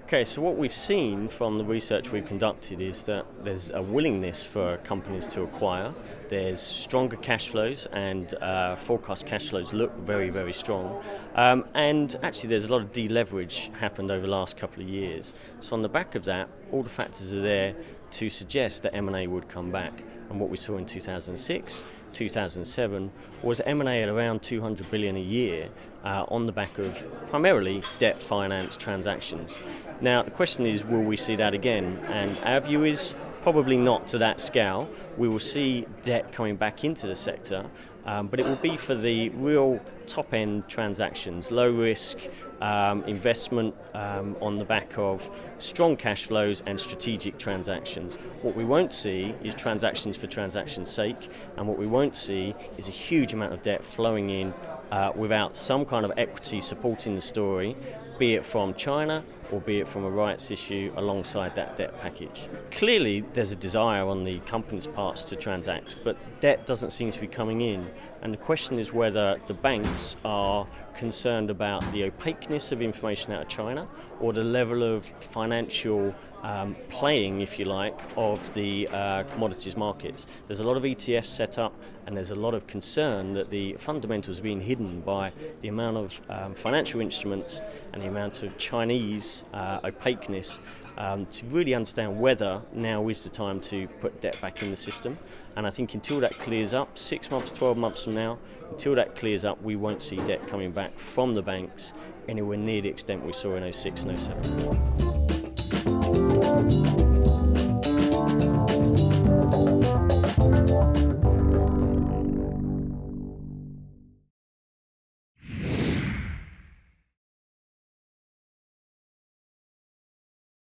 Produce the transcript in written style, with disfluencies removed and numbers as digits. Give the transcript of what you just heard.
Okay, so what we've seen from the research we've conducted is that there's a willingness for companies to acquire. There's stronger cash flows, and forecast cash flows look very, very strong. And actually there's a lot of deleverage happened over the last couple of years. So on the back of that, all the factors are there to suggest that M&A would come back. And what we saw in 2006, 2007 was M&A at around 200 billion a year on the back of primarily debt finance transactions. Now the question is, will we see that again? And our view is probably not to that scale. We will see debt coming back into the sector, but it will be for the real top-end transactions, low-risk investment on the back of strong cash flows and strategic transactions. What we won't see is transactions for transaction's sake, and what we won't see is a huge amount of debt flowing in without some kind of equity supporting the story, be it from China or be it from a rights issue alongside that debt package. Clearly there's a desire on the company's parts to transact, but debt doesn't seem to be coming in, and the question is whether the banks are concerned about the opaqueness of information out of China or the level of financial playing, if you like, of the commodities markets. There's a lot of ETFs set up, and there's a lot of concern that the fundamentals are being hidden by the amount of financial instruments and the amount of Chinese opaqueness to really understand whether now is the time to put debt back in the system. And I think until that clears up, 6 months, 12 months from now, until that clears up, we won't see debt coming back from the banks anywhere near the extent we saw in 06 and 07.